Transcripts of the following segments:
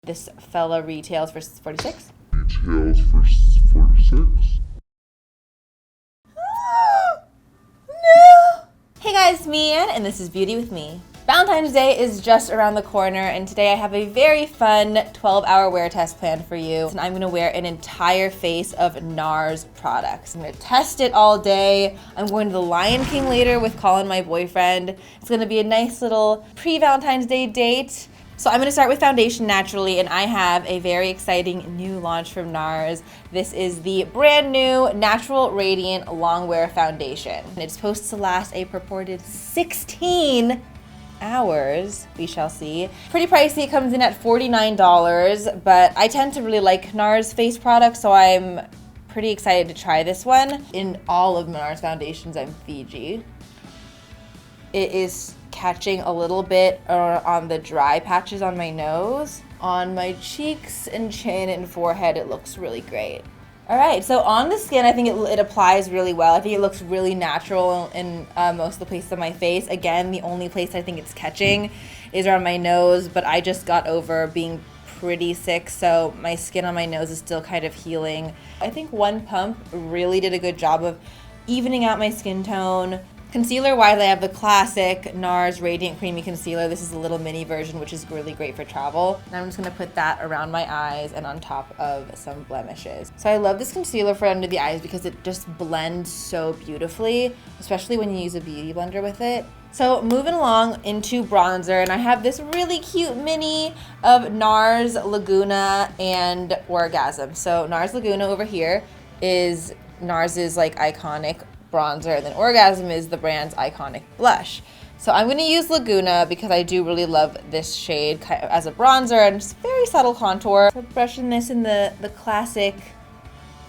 This fella retails for 46. Retails for 46. No! Hey guys, it's me Ann, and this is Beauty with Me. Valentine's Day is just around the corner, and today I have a very fun 12-hour wear test planned for you. And I'm gonna wear an entire face of NARS products. I'm gonna test it all day. I'm going to the Lion King later with Colin, my boyfriend. It's gonna be a nice little pre-Valentine's Day date. So I'm gonna start with foundation naturally, and I have a very exciting new launch from NARS. This is the brand new Natural Radiant Longwear Foundation. And it's supposed to last a purported 16 hours, we shall see. Pretty pricey, it comes in at $49, but I tend to really like NARS face products, so I'm pretty excited to try this one. In all of NARS foundations, I'm Fiji. It is catching a little bit on the dry patches on my nose. On my cheeks and chin and forehead, it looks really great. All right, so on the skin, I think it applies really well. I think it looks really natural in most of the places on my face. Again, the only place I think it's catching is around my nose, but I just got over being pretty sick, so my skin on my nose is still kind of healing. I think one pump really did a good job of evening out my skin tone. Concealer-wise, I have the classic NARS Radiant Creamy Concealer. This is a little mini version, which is really great for travel. And I'm just gonna put that around my eyes and on top of some blemishes. So I love this concealer for under the eyes because it just blends so beautifully, especially when you use a beauty blender with it. So moving along into bronzer, and I have this really cute mini of NARS Laguna and Orgasm. So NARS Laguna over here is NARS's like iconic bronzer, and then Orgasm is the brand's iconic blush. So I'm gonna use Laguna because I do really love this shade as a bronzer, and it's very subtle contour. So brushing this in the classic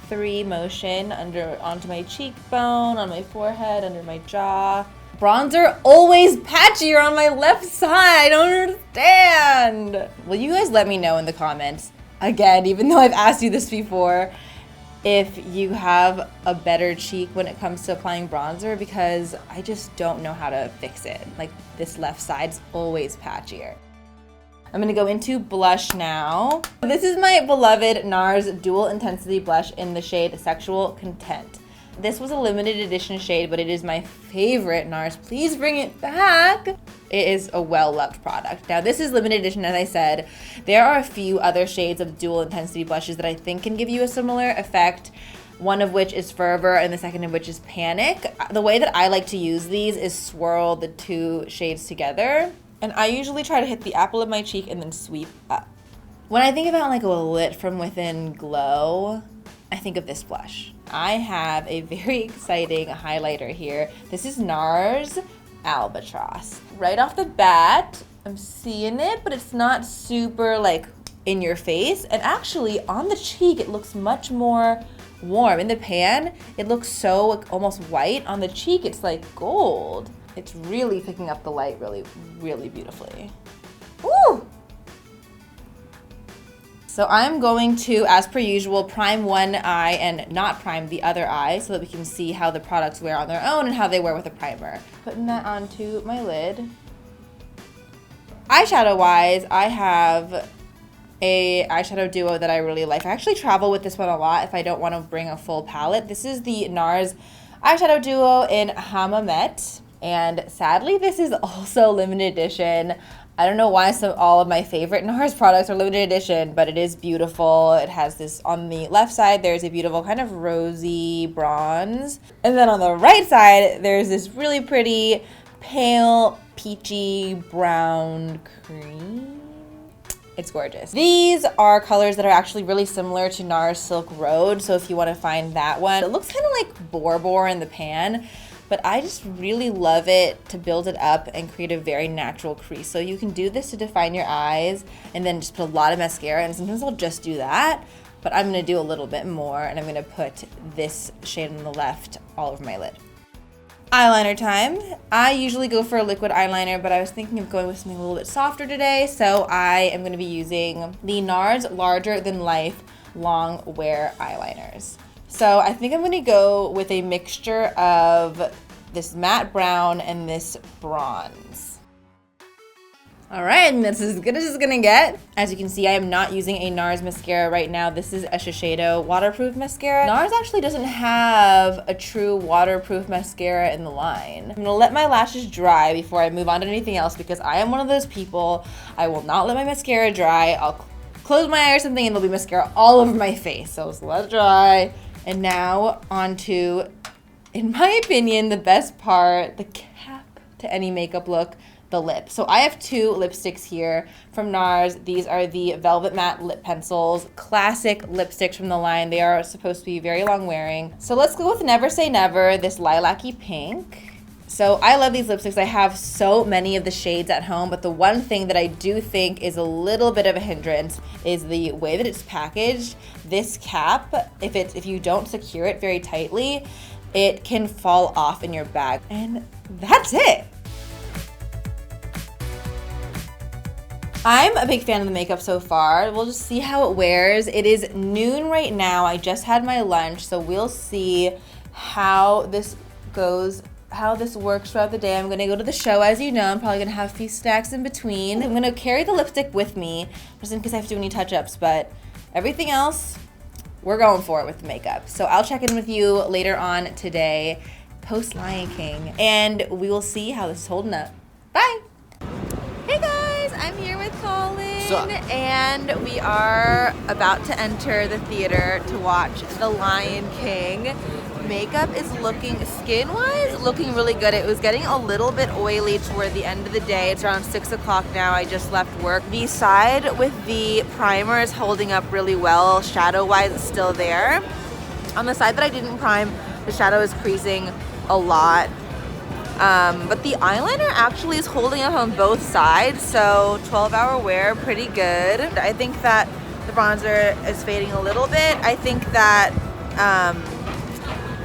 3 motion onto my cheekbone, on my forehead, under my jaw. Bronzer always patchier on my left side, I don't understand. Will you guys let me know in the comments, again, even though I've asked you this before, if you have a better cheek when it comes to applying bronzer, because I just don't know how to fix it. Like, this left side's always patchier. I'm gonna go into blush now. This is my beloved NARS Dual Intensity Blush in the shade Sexual Content. This was a limited edition shade, but it is my favorite NARS. Please bring it back. It is a well-loved product. Now, this is limited edition, as I said. There are a few other shades of dual intensity blushes that I think can give you a similar effect, one of which is Fervor and the second of which is Panic. The way that I like to use these is swirl the 2 shades together, and I usually try to hit the apple of my cheek and then sweep up. When I think about like a lit from within glow, I think of this blush. I have a very exciting highlighter here. This is NARS Albatross. Right off the bat, I'm seeing it, but it's not super like in your face. And actually on the cheek, it looks much more warm. In the pan, it looks so like, almost white. On the cheek, it's like gold. It's really picking up the light really, really beautifully. Ooh! So I'm going to, as per usual, prime one eye and not prime the other eye so that we can see how the products wear on their own and how they wear with a primer. Putting that onto my lid. Eyeshadow-wise, I have a eyeshadow duo that I really like. I actually travel with this one a lot if I don't want to bring a full palette. This is the NARS eyeshadow duo in Hammamet. And sadly, this is also limited edition. I don't know why all of my favorite NARS products are limited edition, but it is beautiful. It has this, on the left side, there's a beautiful kind of rosy bronze. And then on the right side, there's this really pretty pale, peachy brown cream. It's gorgeous. These are colors that are actually really similar to NARS Silk Road, so if you want to find that one. It looks kind of like Boar in the pan, but I just really love it to build it up and create a very natural crease. So you can do this to define your eyes and then just put a lot of mascara, and sometimes I'll just do that, but I'm gonna do a little bit more, and I'm gonna put this shade on the left all over my lid. Eyeliner time. I usually go for a liquid eyeliner, but I was thinking of going with something a little bit softer today, so I am going to be using the NARS Larger Than Life Long Wear Eyeliners. So I think I'm going to go with a mixture of this matte brown and this bronze. All right, and that's as good as it's gonna get. As you can see, I am not using a NARS mascara right now. This is a EYESHADOW waterproof mascara. NARS actually doesn't have a true waterproof mascara in the line. I'm gonna let my lashes dry before I move on to anything else because I am one of those people. I will not let my mascara dry. I'll close my eye or something and there'll be mascara all over my face. So just let it dry. And now on to, in my opinion, the best part, the cap to any makeup look, the lip. So I have two lipsticks here from NARS. These are the Velvet Matte Lip Pencils, classic lipsticks from the line. They are supposed to be very long wearing. So let's go with Never Say Never, this lilac-y pink. So I love these lipsticks. I have so many of the shades at home, but the one thing that I do think is a little bit of a hindrance is the way that it's packaged. This cap, if you don't secure it very tightly, it can fall off in your bag. And that's it. I'm a big fan of the makeup so far. We'll just see how it wears. It is noon right now. I just had my lunch, so we'll see how this goes, how this works throughout the day. I'm gonna go to the show, as you know. I'm probably gonna have a few snacks in between. I'm gonna carry the lipstick with me, just in case I have to do any touch-ups, but everything else, we're going for it with the makeup. So I'll check in with you later on today, post Lion King, and we will see how this is holding up. Bye. Hey guys, I'm here with Colin, and we are about to enter the theater to watch The Lion King. Makeup is looking, skin-wise, looking really good. It was getting a little bit oily toward the end of the day. It's around 6 o'clock now. I just left work. The side with the primer is holding up really well. Shadow-wise, it's still there. On the side that I didn't prime, the shadow is creasing a lot. But the eyeliner actually is holding up on both sides, so 12-hour wear, pretty good. I think that the bronzer is fading a little bit. I think that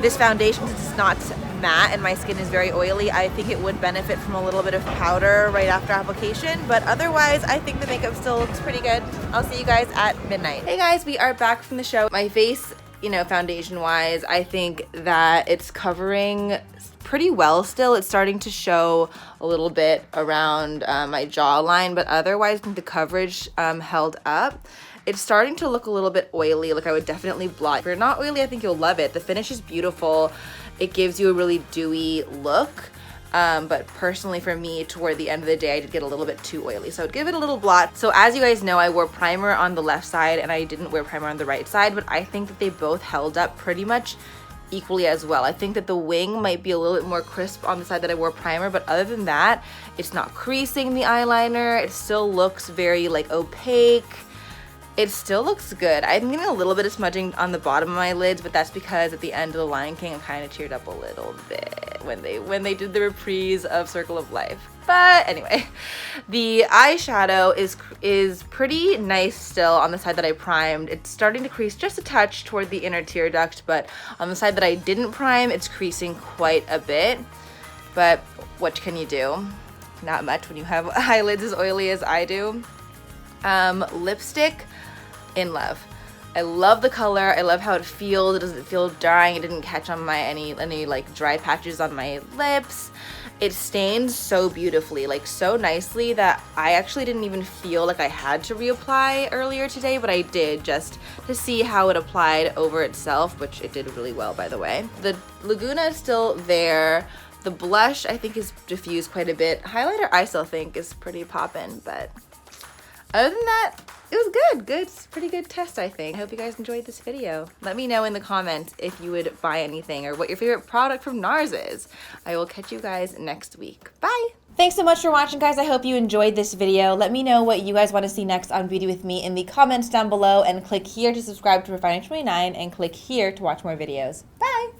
this foundation is not matte and my skin is very oily. I think it would benefit from a little bit of powder right after application, but otherwise I think the makeup still looks pretty good. I'll see you guys at midnight. Hey guys, we are back from the show. My face, you know, foundation wise, I think that it's covering pretty well still. It's starting to show a little bit around my jawline, but otherwise I think the coverage held up. It's starting to look a little bit oily. Like I would definitely blot. If you're not oily, I think you'll love it. The finish is beautiful. It gives you a really dewy look. But personally for me, toward the end of the day, I did get a little bit too oily. So I'd give it a little blot. So as you guys know, I wore primer on the left side and I didn't wear primer on the right side, but I think that they both held up pretty much equally as well. I think that the wing might be a little bit more crisp on the side that I wore primer, but other than that, it's not creasing the eyeliner. It still looks very like opaque. It still looks good. I'm getting a little bit of smudging on the bottom of my lids, but that's because at the end of The Lion King, I kind of teared up a little bit when they did the reprise of Circle of Life. But anyway, the eyeshadow is pretty nice still on the side that I primed. It's starting to crease just a touch toward the inner tear duct, but on the side that I didn't prime, it's creasing quite a bit. But what can you do? Not much when you have eyelids as oily as I do. Lipstick, in love. I love the color. I love how it feels. It doesn't feel drying. It didn't catch on my any like dry patches on my lips. It stains so beautifully, like so nicely, that I actually didn't even feel like I had to reapply earlier today, but I did just to see how it applied over itself, which it did really well, by the way. The Laguna is still there. The blush I think is diffused quite a bit. Highlighter I still think is pretty poppin', but other than that, it was good. Pretty good test, I think. I hope you guys enjoyed this video. Let me know in the comments if you would buy anything or what your favorite product from NARS is. I will catch you guys next week. Bye! Thanks so much for watching, guys. I hope you enjoyed this video. Let me know what you guys want to see next on Beauty With Me in the comments down below, and click here to subscribe to Refinery29 and click here to watch more videos. Bye!